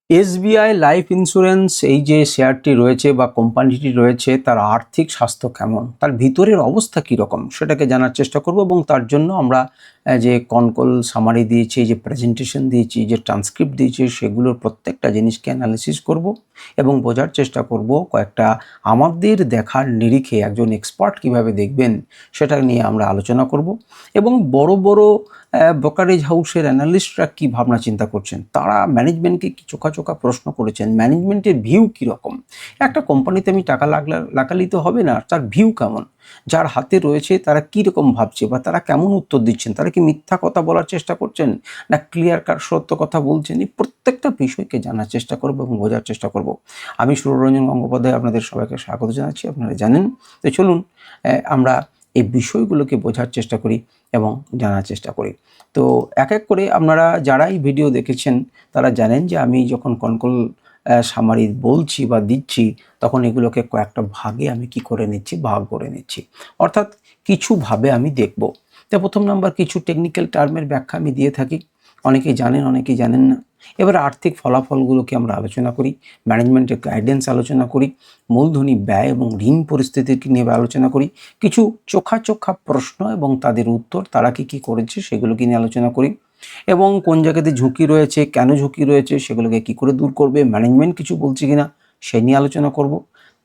SBI life insurance এই যে শেয়ারটি রয়েছে বা কোম্পানিটি রয়েছে তার আর্থিক স্বাস্থ্য কেমন, তার ভিতরের অবস্থা কীরকম সেটাকে জানার চেষ্টা করব এবং তার জন্য আমরা যে কনকল সামারি দিয়েছি, যে প্রেজেন্টেশন দিয়েছি, যে ট্রান্সক্রিপ্ট দিয়েছি, সেগুলোর প্রত্যেকটা জিনিসকে অ্যানালিসিস করব এবং বোঝার চেষ্টা করব কয়েকটা আমাদের দেখার নিরিখে একজন এক্সপার্ট কিভাবে দেখবেন সেটা নিয়ে আমরা আলোচনা করব এবং বড় বড় ব্রোকারেজ হাউসের অ্যানালিস্টরা কী ভাবনা চিন্তা করছেন, তারা ম্যানেজমেন্টকে কি চোখা চোখা প্রশ্ন করেছেন, ম্যানেজমেন্টের ভিউ কীরকম। একটা কোম্পানিতে আমি টাকা লাগালেই তো হবে না, তার ভিউ কেমন, যার হাতে রয়েছে তারা কীরকম ভাবছে বা তারা কেমন উত্তর দিচ্ছেন, তারা কি মিথ্যা কথা বলার চেষ্টা করছেন না ক্লিয়ার কাট সত্য কথা বলছেন, এই প্রত্যেকটা বিষয়কে জানার চেষ্টা করব এবং বোঝার চেষ্টা করব। আমি সুররঞ্জন গঙ্গোপাধ্যায় আপনাদের সবাইকে স্বাগত জানাচ্ছি। আপনারা জানেন, তো চলুন আমরা এই বিষয়গুলোকে বোঝার চেষ্টা করি এবং জানার চেষ্টা করি। তো এক এক করে আপনারা যারা এই ভিডিও দেখেছেন তারা জানেন যে আমি যখন কনকল সামারি বলছি বা দিচ্ছি তখন এগুলোকে কয়েকটা ভাগে আমি কি করে নিচ্ছি, ভাগ করে নিচ্ছি, অর্থাৎ কিছু ভাবে আমি দেখব। তো প্রথম নাম্বার, কিছু টেকনিক্যাল টার্মের ব্যাখ্যা আমি দিয়ে থাকি, অনেকেই জানেন অনেকেই জানেন না। এবার আর্থিক ফলাফলগুলোকে আমরা আলোচনা করি, ম্যানেজমেন্টের গাইডেন্স আলোচনা করি, মূলধনী ব্যয় এবং ঋণ পরিস্থিতিকে নিয়ে আলোচনা করি, কিছু চোখা চোখা প্রশ্ন এবং তাদের উত্তর, তারা কি করেছে সেগুলোকে নিয়ে আলোচনা করি এবং কোন জায়গাতে ঝুঁকি রয়েছে, কেন ঝুঁকি রয়েছে, সেগুলোকে কি করে দূর করবে, ম্যানেজমেন্ট কিছু বলছে কিনা সে নিয়ে আলোচনা করব।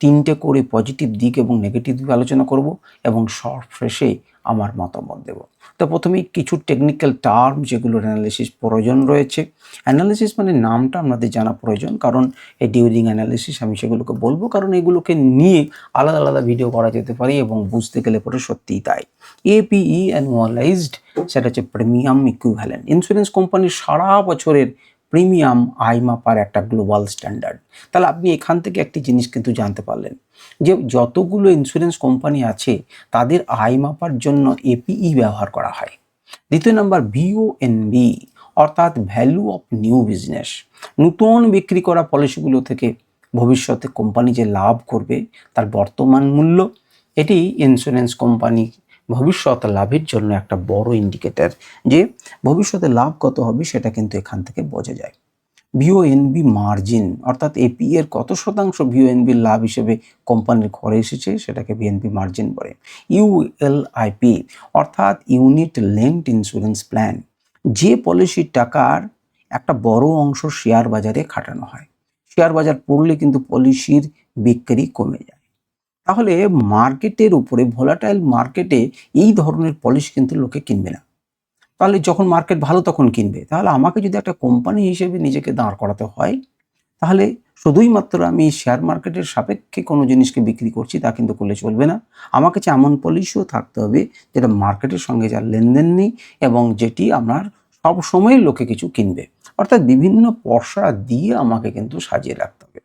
তিনটে করে পজিটিভ দিক এবং নেগেটিভ দিক আলোচনা করব এবং সবশেষে আমার মতামত দেব। তো প্রথমেই কিছু টেকনিক্যাল টার্ম যেগুলোর অ্যানালিসিস প্রয়োজন রয়েছে। অ্যানালিসিস মানে নামটা আপনাদের জানা প্রয়োজন, কারণ এই ডিউরিং অ্যানালিসিস আমি সেগুলোকে বলবো, কারণ এগুলোকে নিয়ে আলাদা আলাদা ভিডিও করা যেতে পারে এবং বুঝতে গেলে পরে সত্যিই তাই। এপিই অ্যানুয়ালাইজড, সেটা হচ্ছে প্রিমিয়াম ইকুইভ্যালেন্ট। ইন্স্যুরেন্স কোম্পানির সারা বছরের প্রিমিয়াম আয় মাপার একটা গ্লোবাল স্ট্যান্ডার্ড। তাহলে আপনি এখান থেকে একটি জিনিস কিন্তু জানতে পারলেন যে যতগুলো ইন্স্যুরেন্স কোম্পানি আছে তাদের আয় মাপার জন্য এপিই ব্যবহার করা হয়। দ্বিতীয় নাম্বার, ভিওএনবি অর্থাৎ ভ্যালু অফ নিউ বিজনেস। নতুন বিক্রি করা পলিসিগুলো থেকে ভবিষ্যতে কোম্পানি যে লাভ করবে তার বর্তমান মূল্য, এটি ইন্স্যুরেন্স কোম্পানি ভবিষ্যৎ লাভের জন্য একটা বড় ইন্ডিকেটর, যে ভবিষ্যতে লাভ কত হবে সেটা কিন্তু এখান থেকে বোঝা যায়। ভিওএনবি মার্জিন অর্থাৎ এপি এর কত শতাংশ ভিওএনবির লাভ হিসেবে কোম্পানির ঘরে এসেছে সেটাকে ভিএনপি মার্জিন বলে। ইউএলআইপি অর্থাৎ ইউনিট লিঙ্কড ইন্স্যুরেন্স প্ল্যান, যে পলিসির টাকার একটা বড় অংশ শেয়ার বাজারে খাটানো হয়, শেয়ার বাজার পড়লে কিন্তু পলিসির বিক্রি কমে যায়। তাহলে মার্কেটের উপরে, ভোলাটাইল মার্কেটে এই ধরনের পলিসি কিন্তু লোকে কিনবে না। তাহলে যখন মার্কেট ভালো তখন কিনবে। তাহলে আমাকে যদি একটা কোম্পানি হিসেবে নিজেকে দাঁড় করাতে হয়, তাহলে শুধুই মাত্র আমি শেয়ার মার্কেটের সাপেক্ষে কোনো জিনিসকে বিক্রি করছি তা কিন্তু করলে চলবে না। আমার কাছে এমন পলিসিও থাকতে হবে যেটা মার্কেটের সঙ্গে যার লেনদেন নেই এবং যেটি আমার সবসময় লোকে কিছু কিনবে। অর্থাৎ বিভিন্ন পর্সা দিয়ে আমাকে কিন্তু সাজিয়ে রাখতে হবে।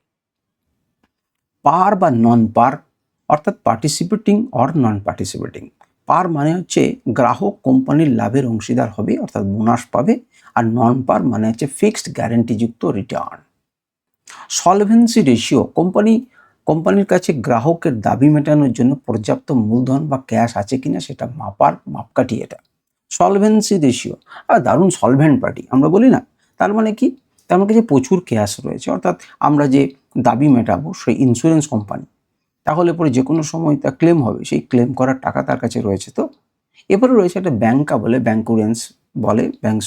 পার বা নন পার অর্থাৎ পার্টিসিপেটিং অর নন পার্টিসিপেটিং। পার মানে হচ্ছে গ্রাহক কোম্পানির লাভের অংশীদার হবে অর্থাৎ বোনাস পাবে, আর নন পার মানে হচ্ছে ফিক্সড গ্যারেন্টিযুক্ত রিটার্ন। সলভেন্সি রেশিও, কোম্পানির কাছে গ্রাহকের দাবি মেটানোর জন্য পর্যাপ্ত মূলধন বা ক্যাশ আছে কিনা সেটা মাপার মাপকাঠি এটা সলভেন্সি রেশিও। আর দারুণ সলভেন্ট পার্টি আমরা বলি না, তার মানে কি, তার কাছে প্রচুর ক্যাশ রয়েছে, অর্থাৎ আমরা যে দাবি মেটাবো সেই ইন্স্যুরেন্স কোম্পানি, তাহলে পরে যে কোনো সময় তা ক্লেম হবে, সেই ক্লেম করার টাকা তার কাছে রয়েছে। তো এরপরে রয়েছে একটা ব্যাংকা বলে, ব্যাংকুরেন্স বলে, ব্যাংক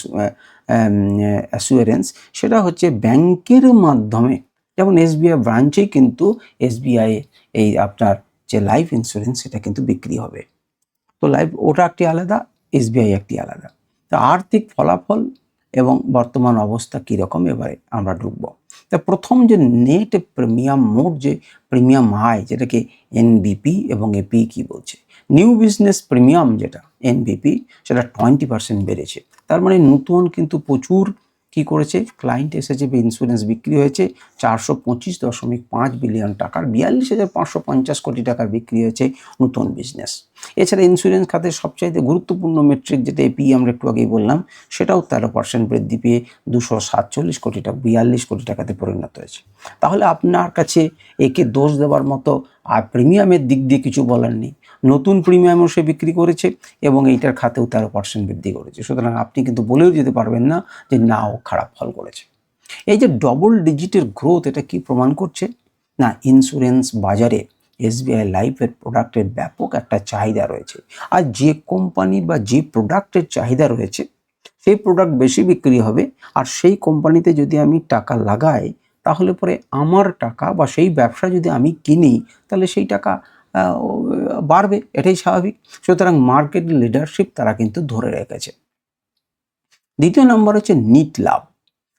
অ্যাসুরেন্স, সেটা হচ্ছে ব্যাংকের মাধ্যমে, যেমন এসবিআই ব্রাঞ্চেই কিন্তু এসবিআই এই আপনার যে লাইফ ইন্স্যুরেন্স সেটা কিন্তু বিক্রি হবে। তো লাইফ ওটা একটি আলাদা, এসবিআই একটি আলাদা। তো আর্থিক ফলাফল এবং বর্তমান অবস্থা কীরকম এবারে আমরা ঢুকব। তা প্রথম যে নেট প্রিমিয়াম, মোট যে প্রিমিয়াম আয়, যেটাকে এনবিপি এবং এপি কি বলছে, নিউ বিজনেস প্রিমিয়াম যেটা এনবিপি, সেটা 20% বেড়েছে। তার মানে নতুন কিন্তু প্রচুর কি করেছে, ক্লায়েন্ট এসেছে, ইন্স্যুরেন্স বিক্রি হয়েছে 425.5 বিলিয়ন টাকার, 42,550 কোটি টাকার বিক্রি হয়েছে নতুন বিজনেস। এছাড়া ইন্স্যুরেন্স খাতের সবচাইতে গুরুত্বপূর্ণ মেট্রিক যেটা এপি আমরা একটু আগেই বললাম, সেটাও 13% বৃদ্ধি পেয়ে 247 কোটি টাকা, 42 কোটি টাকাতে পরিণত হয়েছে। তাহলে আপনার কাছে একে দোষ দেওয়ার মতো আর প্রিমিয়ামের দিক দিয়ে কিছু বলার নেই। নতুন প্রিমিয়ামও সে বিক্রি করেছে এবং এইটার খাতেও 13% বৃদ্ধি করেছে। সুতরাং আপনি কিন্তু বলেও যেতে পারবেন না যে না ও খারাপ ফল করেছে। এই যে ডবল ডিজিটের গ্রোথ, এটা কি প্রমাণ করছে? না, ইন্স্যুরেন্স বাজারে এসবিআই লাইফের প্রোডাক্টের ব্যাপক একটা চাহিদা রয়েছে। আর যে কোম্পানি বা যে প্রোডাক্টের চাহিদা রয়েছে সেই প্রোডাক্ট বেশি বিক্রি হবে, আর সেই কোম্পানিতে যদি আমি টাকা লাগাই তাহলে পরে আমার টাকা বা সেই ব্যবসা যদি আমি কিনি তাহলে সেই টাকা বাড়বে, এটাই স্বাভাবিক। সুতরাং মার্কেট লিডারশিপ তারা কিন্তু ধরে রেখেছে। দ্বিতীয় নম্বর হচ্ছে নিট লাভ,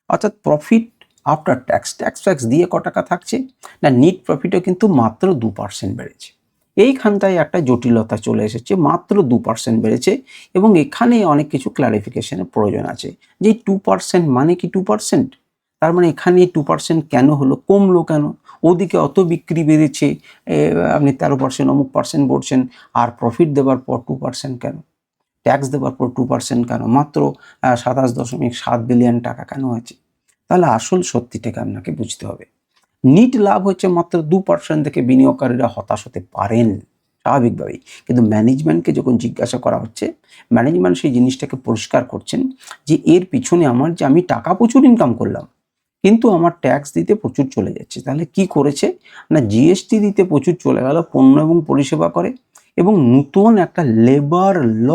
অর্থাৎ প্রফিট আফটার ট্যাক্স। ট্যাক্স দিয়ে ক টাকা থাকছে না, নিট প্রফিটও কিন্তু মাত্র 2% বেড়েছে। এইখানটায় একটা জটিলতা চলে এসেছে, মাত্র 2% বেড়েছে, এবং এখানে অনেক কিছু ক্লারিফিকেশনের প্রয়োজন আছে যে 2% মানে কি 2%? তার মানে এখানে 2% কেন হলো, কমলো কেন? ওদিকে অত বিক্রি বেড়েছে, আপনি 13% অমুক পার্সেন্ট বলছেন, আর প্রফিট দেওয়ার পর 2% কেন? ট্যাক্স দেওয়ার পর 2% কেন? মাত্র 27.7 বিলিয়ন টাকা কেন হয়েছে? তাহলে আসল সত্যিটাকে আপনাকে বুঝতে হবে। নিট লাভ হচ্ছে মাত্র 2% থেকে বিনিয়োগকারীরা হতাশ হতে পারেন স্বাভাবিকভাবেই, কিন্তু ম্যানেজমেন্টকে যখন জিজ্ঞাসা করা হচ্ছে, ম্যানেজমেন্ট সেই জিনিসটাকে পরিষ্কার করছেন যে এর পিছনে আমার যে আমি টাকা প্রচুর ইনকাম করলাম কিন্তু আমার ট্যাক্স দিতে প্রচুর চলে যাচ্ছে। তাহলে কি করেছে না, জিএসটি দিতে প্রচুর চলে গেল পণ্য এবং পরিষেবা করে, এবং নতুন একটা লেবার ল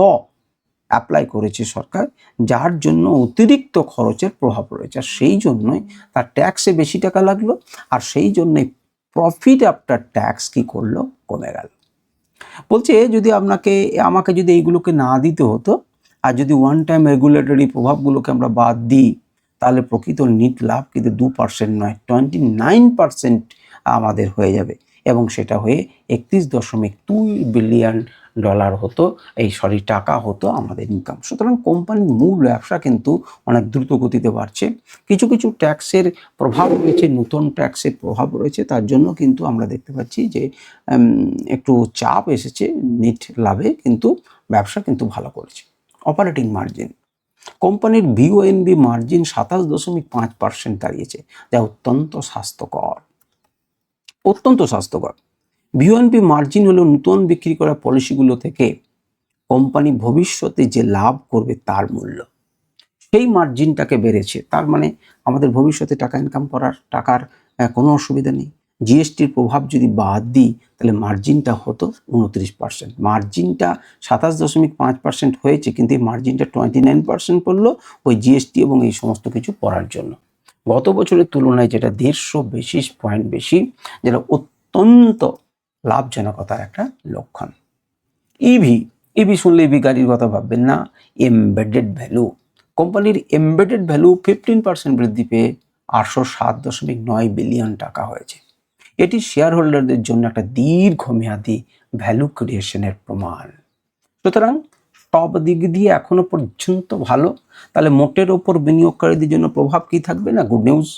অ্যাপ্লাই করেছে সরকার, যার জন্য অতিরিক্ত খরচের প্রভাব রয়েছে, আর সেই জন্যই তার ট্যাক্সে বেশি টাকা লাগলো, আর সেই জন্যই প্রফিট আফটার ট্যাক্স কি করলো, কমে গেল। বলছে যদি আমাকে যদি এইগুলোকে না দিতে হতো, আর যদি ওয়ান টাইম রেগুলেটরি প্রভাবগুলোকে আমরা বাদ দিই, তাহলে প্রকৃত নিট লাভ কিন্তু 2% নয়, 29% আমাদের হয়ে যাবে, এবং সেটা হয়ে 31.2 বিলিয়ন ডলার হতো, টাকা হতো আমাদের ইনকাম। সুতরাং কোম্পানির মূল ব্যবসা কিন্তু অনেক দ্রুত গতিতে বাড়ছে। কিছু কিছু ট্যাক্সের প্রভাব রয়েছে, নতুন ট্যাক্সের প্রভাব রয়েছে, তার জন্য কিন্তু আমরা দেখতে পাচ্ছি যে একটু চাপ এসেছে নিট লাভে, কিন্তু ব্যবসা কিন্তু ভালো করেছে। অপারেটিং মার্জিন, কোম্পানির ভিওএনবি মার্জিন 27.5% দাঁড়িয়েছে, যা অত্যন্ত স্বাস্থ্যকর। ভিওএনপি মার্জিন হলো নতুন বিক্রি করা পলিসিগুলো থেকে কোম্পানি ভবিষ্যতে যে লাভ করবে তার মূল্য, সেই মার্জিনটাকে বেড়েছে। তার মানে আমাদের ভবিষ্যতে টাকা ইনকাম করার টাকার কোনো অসুবিধা নেই। জিএসটির প্রভাব যদি বাদ দিই তাহলে মার্জিনটা হতো 29%। মার্জিনটা 27.5% হয়েছে, কিন্তু এই মার্জিনটা 29% পড়লো ওই জিএসটি এবং এই সমস্ত কিছু পড়ার জন্য। গত বছরের তুলনায় যেটা 150 বেসিস পয়েন্ট বেশি, যেটা অত্যন্ত লাভজনকতার একটা লক্ষণ। ইভি শুনলে ইভি গাড়ির কথা ভাববেন না, এমবেডেড ভ্যালু। কোম্পানির এমবেডেড ভ্যালু 15% বৃদ্ধি পেয়ে 807.9 বিলিয়ন টাকা হয়েছে। এটি শেয়ার হোল্ডারদের জন্য একটা দীর্ঘমেয়াদী ভ্যালু ক্রিয়েশনের প্রমাণ। সুতরাং সব দিক দিয়ে এখনো পর্যন্ত ভালো। তাহলে মোটের ওপর বিনিয়োগকারীদের জন্য প্রভাব কি থাকবে না, গুড নিউজ,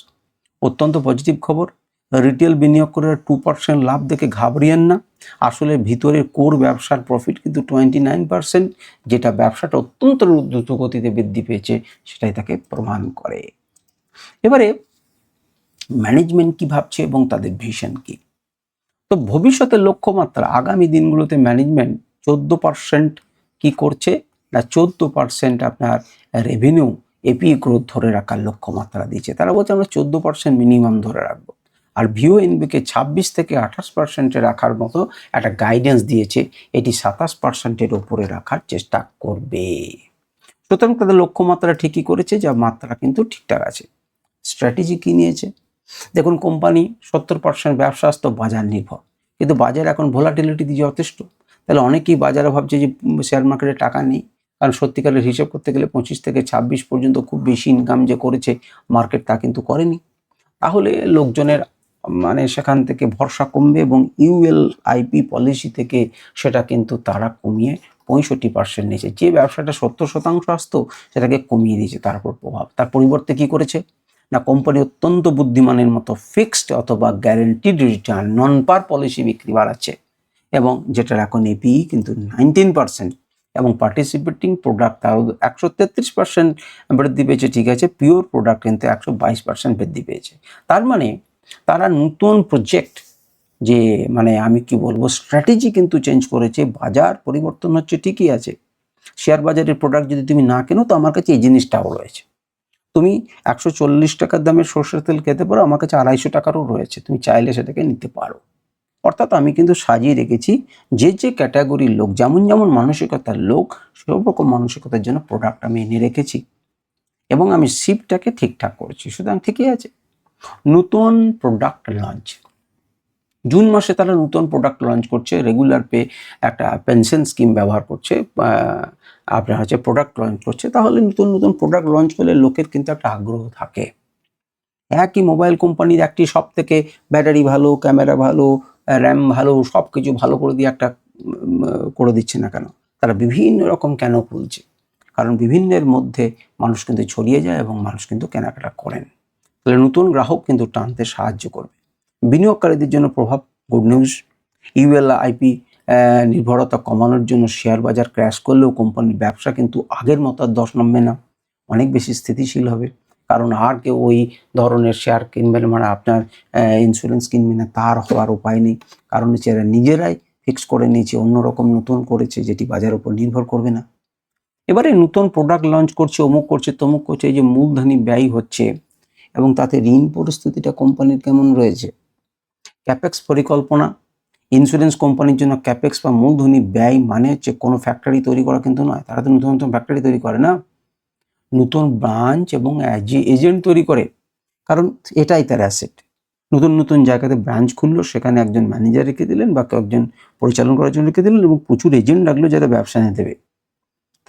অত্যন্ত পজিটিভ খবর। রিটেল বিনিয়োগকারীরা 2% লাভ দেখে ঘাবড়িয়েন না। আসলে ভিতরের কোর ব্যবসার প্রফিট কিন্তু 29%, যেটা ব্যবসাটা অত্যন্ত দ্রুত গতিতে বৃদ্ধি পেয়েছে সেটাই তাকে প্রমাণ করে। এবারে ম্যানেজমেন্ট কি ভাবছে এবং তাদের ভিশন কি? তো ভবিষ্যতের লক্ষ্যমাত্রা, আগামী দিনগুলোতে ম্যানেজমেন্ট 14% কি করছে না, 14% আপনার রেভিনিউ এপি গ্রোথ ধরে রাখার লক্ষ্যমাত্রা দিচ্ছে। তারা বলছে আমরা 14% মিনিমাম ধরে রাখবো। আর ভিওএনবিকে 26 থেকে 28% রাখার মতো একটা গাইডেন্স দিয়েছে, এটি 27%-এর ওপরে রাখার চেষ্টা করবে। সুতরাং তাদের লক্ষ্যমাত্রা ঠিকই করেছে, যা মাত্রা কিন্তু ঠিকঠাক আছে। স্ট্র্যাটেজি কি নিয়েছে? দেখুন, কোম্পানি 70% ব্যবসা তো বাজার নির্ভর, কিন্তু বাজার এখন ভোলাটিলিটি দিয়ে যথেষ্ট। তাহলে অনেকেই বাজারে ভাবছে যে শেয়ার মার্কেটে টাকা নেই, কারণ সত্যিকারের হিসেব করতে গেলে 25 থেকে 26 পর্যন্ত খুব বেশি ইনকাম যে করেছে মার্কেট, তা কিন্তু করেনি। তাহলে লোকজনের সেখান থেকে ভরসা কমবে, এবং ইউএলআইপি পলিসি থেকে সেটা কিন্তু তারা কমিয়ে 65% নিয়েছে। যে ব্যবসাটা 70% আসতো সেটাকে কমিয়ে দিয়েছে, তার উপর প্রভাব। তার পরিবর্তে কি করেছে না, কোম্পানি অত্যন্ত বুদ্ধিমানের মতো ফিক্সড অথবা গ্যারেন্টিড রিটার্ন নন পার পলিসি বিক্রি বাড়াচ্ছে, এবং যেটার এখন এপি কিন্তু 19%, এবং পার্টিসিপেটিং প্রোডাক্ট তাও 133% বৃদ্ধি পেয়েছে। ঠিক আছে, পিওর প্রোডাক্ট কিন্তু 122% বৃদ্ধি পেয়েছে। তার মানে তারা নতুন প্রজেক্ট যে আমি কি বলবো স্ট্র্যাটেজি কিন্তু চেঞ্জ করেছে। বাজার পরিবর্তন হচ্ছে ঠিকই আছে, শেয়ার বাজারের প্রোডাক্ট যদি তুমি না কেনো তো আমার কাছে এই জিনিসটাও রয়েছে। তুমি 140 টাকার দামের সরষের তেল খেতে পারো, আমার কাছে 250 টাকারও রয়েছে, তুমি চাইলে সেটাকে নিতে পারো। অর্থাৎ আমি কিন্তু সাজিয়ে রেখেছি যে যে ক্যাটাগরির লোক, যেমন যেমন মানসিকতার লোক, সব রকম মানসিকতার জন্য প্রোডাক্ট আমি এনে রেখেছি এবং আমি শিপটাকে ঠিকঠাক করছি। সুতরাং ঠিকই আছে। নতুন প্রোডাক্ট লঞ্চ, জুন মাসে তারা নতুন প্রোডাক্ট লঞ্চ করছে, রেগুলার পে একটা পেনশন স্কিম ব্যবহার করছে, আপনার হচ্ছে প্রোডাক্ট লঞ্চ করছে। তাহলে নতুন নতুন প্রোডাক্ট লঞ্চ করলে লোকের কিন্তু একটা আগ্রহ থাকে। একই মোবাইল কোম্পানির একটি সব থেকে ব্যাটারি ভালো, ক্যামেরা ভালো, র্যাম ভালো, সব কিছু ভালো করে দিয়ে একটা করে দিচ্ছে না কেন? তারা বিভিন্ন রকম কেন খুলছে? কারণ বিভিন্নের মধ্যে মানুষ কিন্তু ছড়িয়ে যায় এবং মানুষ কিন্তু কেনাকাটা করেন। তাহলে নতুন গ্রাহক কিন্তু টানতে সাহায্য করবে। বিনিয়োগকারীদের জন্য প্রভাব, গুড নিউজ। ইউএলআইপি নির্ভরতা কমানোর জন্য শেয়ার বাজার ক্র্যাশ করলেও কোম্পানির ব্যবসা কিন্তু আগের মতো আর দশ নামবে না, অনেক বেশি স্থিতিশীল হবে। কারণ আর কেউ ওই ধরনের শেয়ার কিনবে না, মানে আপনার ইন্স্যুরেন্স কিনবে না, তার হওয়ার উপায় নেই। কারণ হচ্ছে এরা নিজেরাই ফিক্স করে নিয়েছে, অন্যরকম নতুন করেছে, যেটি বাজারের উপর নির্ভর করবে না। এবারে নতুন প্রোডাক্ট লঞ্চ করছে, অমুক করছে, তমুক করছে, এই যে মূলধনী ব্যয় হচ্ছে এবং তাতে ঋণ পরিস্থিতিটা কোম্পানির কেমন রয়েছে। ক্যাপেক্স পরিকল্পনা, ইন্স্যুরেন্স কোম্পানির জন্য ক্যাপেক্স বা মূলধনী ব্যয় মানে হচ্ছে কোনো ফ্যাক্টরি তৈরি করা কিন্তু নয়। তারা তো নতুন নতুন ফ্যাক্টরি তৈরি করে না, নতুন ব্রাঞ্চ এবং এজেন্ট তৈরি করে, কারণ এটাই তার অ্যাসেট। নতুন নতুন জায়গাতে ব্রাঞ্চ খুললো, সেখানে একজন ম্যানেজার রেখে দিলেন বা একজন পরিচালনা করার জন্য রেখে দিলেন এবং প্রচুর এজেন্ট রাখলো যারা ব্যবসা নিয়ে দেবে।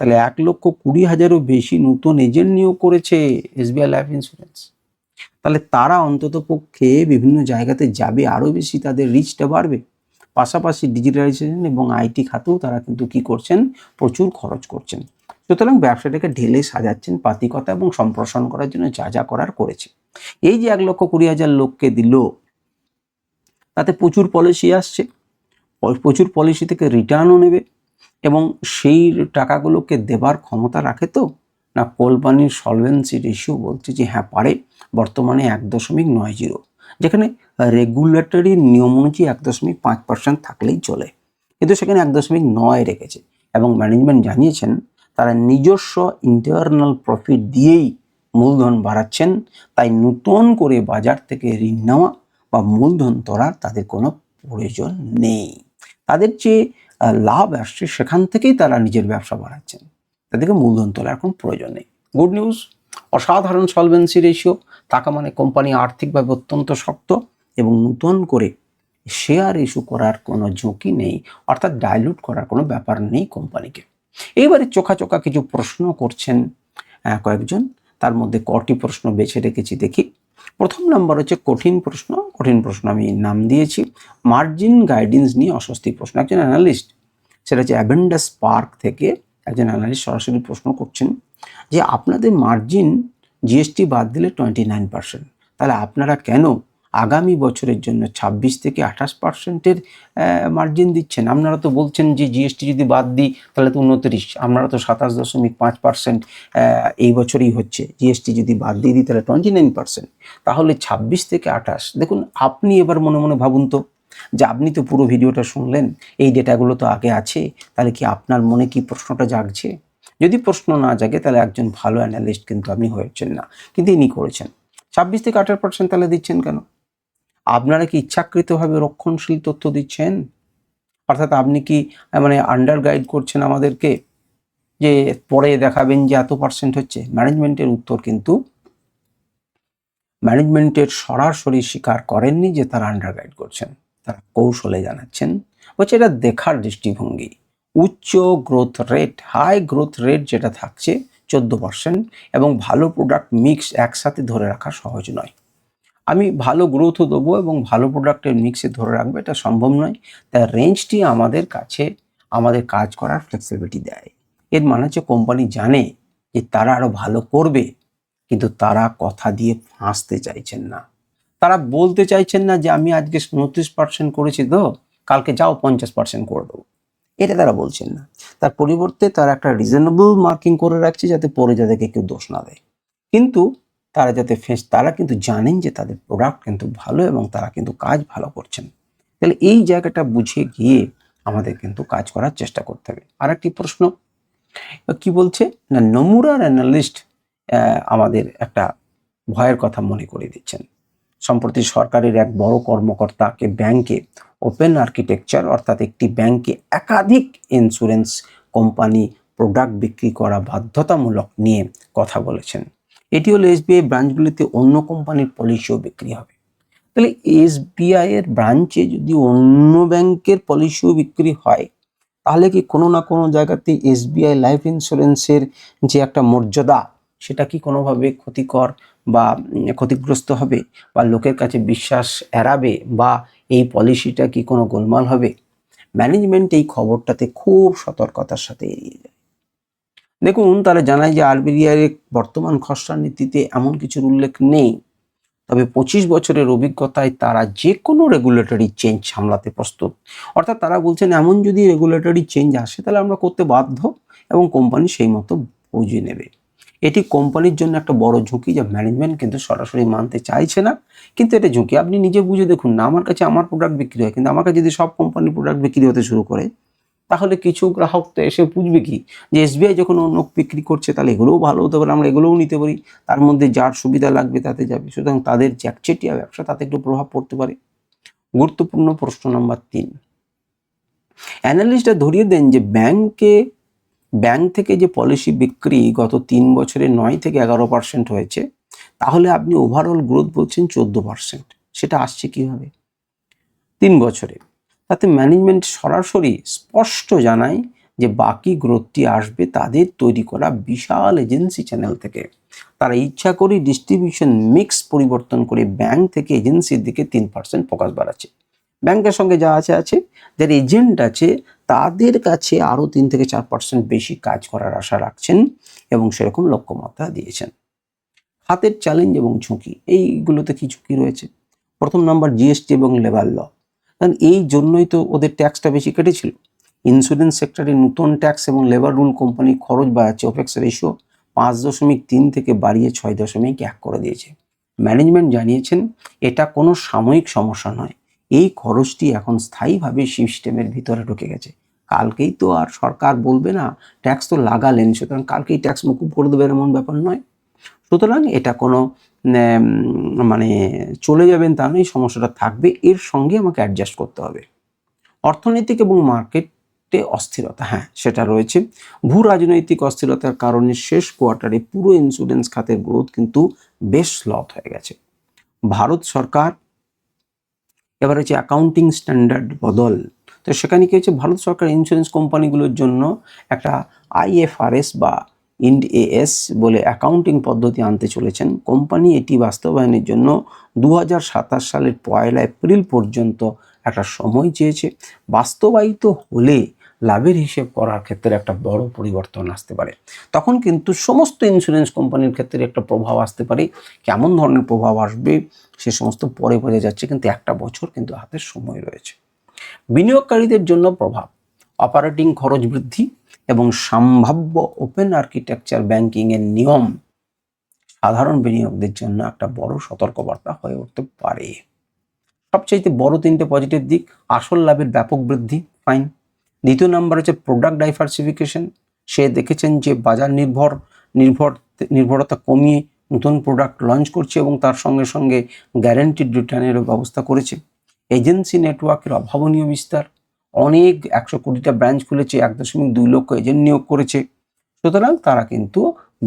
তাহলে 1,20,000-ও বেশি নতুন এজেন্ট নিয়োগ করেছে এসবিআই লাইফ ইন্স্যুরেন্স। তাহলে তারা অন্তত পক্ষে বিভিন্ন জায়গাতে যাবে, আরও বেশি তাদের রিচটা বাড়বে। পাশাপাশি ডিজিটালাইজেশন এবং আইটি খাতেও তারা কিন্তু কি করছেন, প্রচুর খরচ করছেন। সুতরাং ব্যবসাটাকে ঢেলে সাজাচ্ছেন পাতিকতা এবং সম্প্রসারণ করার জন্য যা যা করার করেছে। এই যে 1,20,000 লোককে দিল, তাতে প্রচুর পলিসি আসছে, প্রচুর পলিসি থেকে রিটার্নও নেবে এবং সেই টাকাগুলোকে দেবার ক্ষমতা রাখে তো না। কোম্পানির সলভেন্সি রেশিও বলছে যে হ্যাঁ পারে, বর্তমানে 1.90, যেখানে রেগুলেটরি নিয়ম অনুযায়ী 1.5% থাকলেই চলে, কিন্তু সেখানে 1.9 রেখেছে এবং ম্যানেজমেন্ট জানিয়েছেন তারা নিজস্ব ইন্টারনাল প্রফিট দিয়েই মূলধন বাড়াচ্ছেন। তাই নতুন করে বাজার থেকে ঋণ নেওয়া বা মূলধন তোলার তাদের কোনো প্রয়োজন নেই। তাদের যে লাভ আসছে সেখান থেকেই তারা নিজের ব্যবসা বাড়াচ্ছেন, তাদেরকে মূলধন তোলার এখন প্রয়োজন নেই। গুড নিউজ, অসাধারণ সলভেন্সি রেশিও, টাকা মানে কোম্পানি আর্থিকভাবে অত্যন্ত শক্ত এবং নতুন করে শেয়ার ইস্যু করার কোনো ঝুঁকি নেই, অর্থাৎ ডাইলুট করার কোনো ব্যাপার নেই কোম্পানিকে। এইবারে চোখা চোখা কিছু প্রশ্ন করছেন কয়েকজন, তার মধ্যে কটি প্রশ্ন বেছে রেখেছি দেখি। প্রথম নাম্বার হচ্ছে কঠিন প্রশ্ন। কঠিন প্রশ্ন আমি নাম দিয়েছি মার্জিন গাইডেন্স নিয়ে অস্বস্তি প্রশ্ন। একজন অ্যানালিস্ট, সেটা হচ্ছে অ্যাভেন্ডাস পার্ক থেকে একজন অ্যানালিস্ট সরাসরি প্রশ্ন করছেন যে আপনাদের মার্জিন জিএসটি বাদ দিলে 29%, তাহলে আপনারা কেন আগামী বছরের জন্য 26 থেকে 28%-এর মার্জিন দিচ্ছেন? আপনারা তো বলছেন যে জিএসটি যদি বাদ দিই তাহলে তো 29, আপনারা তো 27.5% এই বছরই হচ্ছে, জিএসটি যদি বাদ দিয়ে দিই তাহলে 29%, তাহলে 26 থেকে 28। দেখুন আপনি এবার মনে মনে ভাবুন তো, যে আপনি তো পুরো ভিডিওটা শুনলেন, এই ডেটাগুলো তো আগে আছে, তাহলে কি আপনার মনে কি প্রশ্নটা জাগছে? যদি প্রশ্ন না জাগে তাহলে একজন ভালো অ্যানালিস্ট কিন্তু আপনি হয়েছেন না, কিন্তু ইনি করেছেন। 26 থেকে 28% তাহলে দিচ্ছেন কেন? আপনারা কি ইচ্ছাকৃতভাবে রক্ষণশীল তথ্য দিচ্ছেন? অর্থাৎ আপনি কি মানে আন্ডার গাইড করছেন আমাদেরকে যে পরে দেখাবেন যে এত পার্সেন্ট হচ্ছে? ম্যানেজমেন্টের উত্তর কিন্তু ম্যানেজমেন্টের সরাসরি স্বীকার করেননি যে তারা আন্ডার গাইড করছেন, তারা কৌশলে জানাচ্ছেন, বলছে এটা দেখার দৃষ্টিভঙ্গি। উচ্চ growth rate, high growth rate যেটা থাকছে 14% এবং ভালো প্রোডাক্ট মিক্স একসাথে ধরে রাখা সহজ নয়। আমি ভালো গ্রোথও দেবো এবং ভালো প্রোডাক্টের মিক্সে ধরে রাখবো, এটা সম্ভব নয়। তাই রেঞ্জটি আমাদের কাছে আমাদের কাজ করার ফ্লেক্সিবিলিটি দেয়। এর মানে হচ্ছে কোম্পানি জানে যে তারা আরও ভালো করবে, কিন্তু তারা কথা দিয়ে ফাঁসতে চাইছেন না। তারা বলতে চাইছেন না যে আমি আজকে 29% করেছি তো কালকে যাও 50% করে দেবো, এটা তারা বলছেন না। তার পরিবর্তে তারা একটা রিজনেবল মার্কিং করে রাখছে যাতে পরে যাদেরকে কেউ দোষ না দেয়, কিন্তু তারা যাতে তারা কিন্তু জানেন যে তাদের প্রোডাক্ট কিন্তু ভালো এবং তারা কিন্তু কাজ ভালো করছেন। তাহলে এই জায়গাটা বুঝে গিয়ে আমাদের কিন্তু কাজ করার চেষ্টা করতে হবে। আর একটি প্রশ্ন কি বলছে না, নমুরার অ্যানালিস্ট আমাদের একটা ভয়ের কথা মনে করে দিচ্ছেন। সম্প্রতি সরকারের এক বড় কর্মকর্তাকে ব্যাংকে ওপেন আর্কিটেকচার অর্থাৎ একটি ব্যাংকে একাধিক ইন্স্যুরেন্স কোম্পানি প্রোডাক্ট বিক্রি করা বাধ্যতামূলক নিয়ে কথা বলেছেন। এটি হলো এসবিআই ব্রাঞ্চগুলিতে অন্য কোম্পানির পলিসিও বিক্রি হবে। তাহলে এসবিআই এর ব্রাঞ্চে যদি অন্য ব্যাংকের পলিসিও বিক্রি হয়, তাহলে কি কোনো না কোনো জায়গাতে এসবিআই লাইফ ইন্স্যুরেন্সের যে একটা মর্যাদা, সেটা কি কোনোভাবে ক্ষতিকর বা ক্ষতিগ্রস্ত হবে, বা লোকের কাছে বিশ্বাস এড়াবে, বা এই পলিসিটা কি কোনো গোলমাল হবে? ম্যানেজমেন্ট এই খবরটাতে খুব সতর্কতার সাথে এড়িয়ে যায়। দেখুন, তারা জানায় যে আরবিআই এর বর্তমান খসড়া নীতিতে এমন কিছুর উল্লেখ নেই, তবে 25 বছরের অভিজ্ঞতায় তারা যে কোনো রেগুলেটরি চেঞ্জ সামলাতে প্রস্তুত। অর্থাৎ তারা বলছেন এমন যদি রেগুলেটরি চেঞ্জ আসে তাহলে আমরা করতে বাধ্য, এবং কোম্পানি সেই মতো বুঝে নেবে। এটি কোম্পানির জন্য একটা বড় ঝুঁকি, যা ম্যানেজমেন্ট কিন্তু সরাসরি মানতে চাইছে না, কিন্তু এটা ঝুঁকি। আপনি নিজে বুঝে দেখুন না, আমার কাছে আমার প্রোডাক্ট বিক্রি হয়, কিন্তু আমার কাছে যদি সব কোম্পানির প্রোডাক্ট বিক্রি হতে শুরু করে, তাহলে কিছু গ্রাহক তো এসে বুঝবে কি যে এসবিআই যখন অন্য বিক্রি করছে তাহলে এগুলোও ভালো হতে পারে, আমরা এগুলোও নিতে পারি, তার মধ্যে যার সুবিধা লাগবে তাতে যাবে। সুতরাং তাদের যে একচেটিয়া ব্যবসা, তাতে একটু প্রভাব পড়তে পারে। গুরুত্বপূর্ণ প্রশ্ন নাম্বার 3, অ্যানালিস্টরা ধরিয়ে দেন যে ব্যাংক থেকে যে পলিসি বিক্রি গত 3 বছরে 9 থেকে 11% হয়েছে, তাহলে আপনি ওভারঅল গ্রোথ বলছেন 14%। সেটা আসছে কিভাবে 3 বছরে? তাতে ম্যানেজমেন্ট সরাসরি স্পষ্ট জানায় যে বাকি গ্রোথটি আসবে তাদের তৈরি করা বিশাল এজেন্সি চ্যানেল থেকে। তারা ইচ্ছা করে ডিস্ট্রিবিউশন মিক্স পরিবর্তন করে ব্যাংক থেকে এজেন্সির দিকে 3% ফোকাস বাড়াচ্ছে। ব্যাংকের সঙ্গে যা আছে, যার এজেন্ট আছে, তাদের কাছে আরও 3 থেকে 4% বেশি কাজ করার আশা রাখছেন এবং সেরকম লক্ষ্যমাত্রা দিয়েছেন। হাতের চ্যালেঞ্জ এবং ঝুঁকি, এইগুলোতে কি ঝুঁকি রয়েছে? প্রথম নাম্বার জিএসটি এবং লেবার ল, কারণ এই জন্যই তো ওদের ট্যাক্সটা বেশি কেটেছিল। ইন্স্যুরেন্স সেক্টরে নতুন ট্যাক্স এবং লেবার রুল কোম্পানি খরচ বাড়াচ্ছে। ওপেক্স রেশিও 5.3 থেকে বাড়িয়ে 6.1 করে দিয়েছে। ম্যানেজমেন্ট জানিয়েছেন এটা কোনো সাময়িক সমস্যা নয়, এই খরচটি এখন স্থায়ীভাবে সিস্টেমের ভিতরে ঢুকে গেছে। কালকেই তো আর সরকার বলবে না ট্যাক্স তো লাগালেন, সুতরাং কালকেই ট্যাক্স মুকুব করে দেবেন এমন ব্যাপার নয়। সুতরাং এটা কোনো মানে চলে যাবেন তা নয়, সমস্যাটা থাকবে, এর সঙ্গে আমাকে অ্যাডজাস্ট করতে হবে। অর্থনৈতিক এবং মার্কেটে অস্থিরতা, হ্যাঁ সেটা রয়েছে। ভূ রাজনৈতিক অস্থিরতার কারণে শেষ কোয়ার্টারে পুরো ইন্স্যুরেন্স খাতের গ্রোথ কিন্তু বেশ স্লথ হয়ে গেছে। ভারত সরকার এবার হচ্ছে অ্যাকাউন্টিং স্ট্যান্ডার্ড বদল, তো সেখানে কি হচ্ছে, ভারত সরকার ইন্স্যুরেন্স কোম্পানিগুলোর জন্য একটা আইএফআরএস বা ইন্ড এএস বলে অ্যাকাউন্টিং পদ্ধতি আনতে চলেছেন। কোম্পানি এটি বাস্তবায়নের জন্য 2027 সালের 1 এপ্রিল পর্যন্ত একটা সময় চেয়েছে। বাস্তবায়িত হলে লাভের হিসেব করার ক্ষেত্রে একটা বড় পরিবর্তন আসতে পারে। তখন কিন্তু সমস্ত ইন্স্যুরেন্স কোম্পানির ক্ষেত্রে একটা প্রভাব আসতে পারে। কেমন ধরনের প্রভাব আসবে সে সমস্ত পরে বোঝা যাচ্ছে, কিন্তু একটা বছর কিন্তু হাতের সময় রয়েছে। বিনিয়োগকারীদের জন্য প্রভাব, অপারেটিং খরচ বৃদ্ধি এবং সম্ভাব্য ওপেন আর্কিটেকচার ব্যাংকিংয়ের নিয়ম সাধারণ বিনিয়োগদের জন্য একটা বড় সতর্কবার্তা হয়ে উঠতে পারে। সবচেয়ে বড় 3টে পজিটিভ দিক, আসল লাভের ব্যাপক বৃদ্ধি, ফাইন। দ্বিতীয় নাম্বার হচ্ছে প্রোডাক্ট ডাইভার্সিফিকেশন। সে দেখেছেন যে বাজার নির্ভরতা কমিয়ে নতুন প্রোডাক্ট লঞ্চ করছে এবং তার সঙ্গে সঙ্গে গ্যারান্টিড রিটার্নেরও ব্যবস্থা করেছে। এজেন্সি নেটওয়ার্কের অভাবনীয় বিস্তার, অনেক 120টা ব্রাঞ্চ খুলেছে, 1.2 লক্ষ এজেন্ট নিয়োগ করেছে। সুতরাং তারা কিন্তু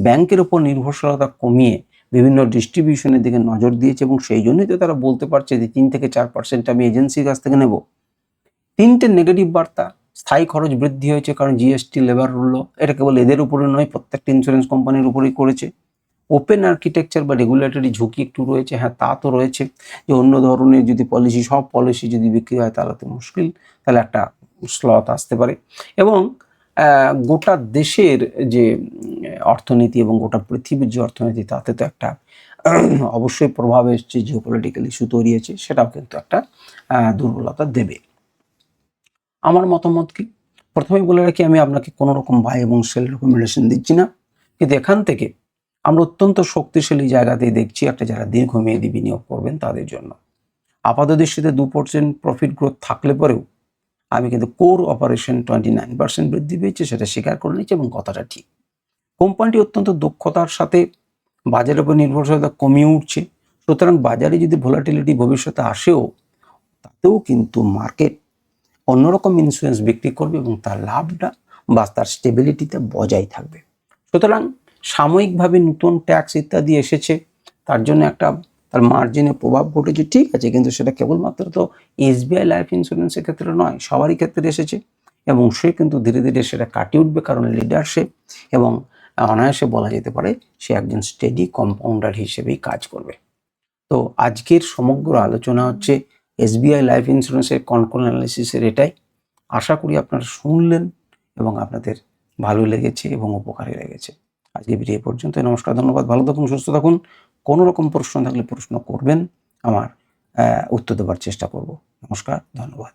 ব্যাংকের উপর নির্ভরশীলতা কমিয়ে বিভিন্ন ডিস্ট্রিবিউশনের দিকে নজর দিয়েছে, এবং সেই জন্যই তো তারা বলতে পারছে যে 3 থেকে 4% আমি এজেন্সির কাছ থেকে নেব। 3টে নেগেটিভ বার্তা, স্থায়ী খরচ বৃদ্ধি হয়েছে কারণ জিএসটি, লেবার রুল, এটা কেবল এদের উপরে নয়, প্রত্যেকটা ইন্স্যুরেন্স কোম্পানির উপরেই করেছে। ওপেন আর্কিটেকচার বা রেগুলেটরি ঝুঁকি একটু রয়েছে, হ্যাঁ তা তো রয়েছে, যে অন্য ধরনের যদি সব পলিসি যদি বিক্রি হয় তাহলে তো মুশকিল, তাহলে একটা স্লথ আসতে পারে। এবং গোটা দেশের যে অর্থনীতি এবং গোটা পৃথিবীর যে অর্থনীতি, তাতে তো একটা অবশ্যই প্রভাব এসছে, জিওপলিটিক্যাল ইস্যু তৈরি হয়েছে, সেটাও কিন্তু একটা দুর্বলতা দেবে। আমার মতামত কি, প্রথমেই বলে রাখি, আমি আপনাকে কোনো রকম বাই এবং সেল রেকমেন্ডেশন দিচ্ছি না, কিন্তু এখান থেকে আমরা অত্যন্ত শক্তিশালী জায়গাতেই দেখছি একটা, যারা দীর্ঘমেয়াদী বিনিয়োগ করবেন তাদের জন্য। আপাত দৃষ্টিতে 2% প্রফিট গ্রোথ থাকলে পরেও আমি কিন্তু কোর অপারেশন 29% বৃদ্ধি পেয়েছে সেটা স্বীকার করে নিচ্ছি, এবং কথাটা ঠিক। কোম্পানিটি অত্যন্ত দক্ষতার সাথে বাজারের উপর নির্ভরশীলতা কমিয়ে উঠছে। সুতরাং বাজারে যদি ভোলাটিলিটি ভবিষ্যতে আসেও, তাতেও কিন্তু মার্কেট অন্যরকম ইন্স্যুরেন্স বিক্রি করবে এবং তার লাভটা বা তার স্টেবিলিটিতে বজায় থাকবে। সুতরাং সাময়িকভাবে নতুন ট্যাক্স ইত্যাদি এসেছে, তার জন্য একটা তার মার্জিনে প্রভাব ঘটেছে, ঠিক আছে, কিন্তু সেটা কেবলমাত্র তো এসবিআই লাইফ ইন্স্যুরেন্সের ক্ষেত্রে নয়, সবারই ক্ষেত্রে এসেছে এবং সে কিন্তু ধীরে ধীরে সেটা কাটিয়ে উঠবে, কারণ লিডারশিপ এবং অনায়াসে বলা যেতে পারে সে একজন স্টেডি কম্পাউন্ডার হিসেবেই কাজ করবে। তো আজকের সমগ্র আলোচনা হচ্ছে এসবিআই লাইফ ইন্স্যুরেন্সের কনকল অ্যানালিসিসের এটাই। আশা করি আপনারা শুনলেন এবং আপনাদের ভালো লেগেছে এবং উপকারে লেগেছে। আজকে ভিডিও পর্যন্ত। নমস্কার, ধন্যবাদ, ভালো থাকুন, সুস্থ থাকুন। কোনো রকম প্রশ্ন থাকলে প্রশ্ন করবেন, আমার উত্তর দেওয়ার চেষ্টা করব। নমস্কার, ধন্যবাদ।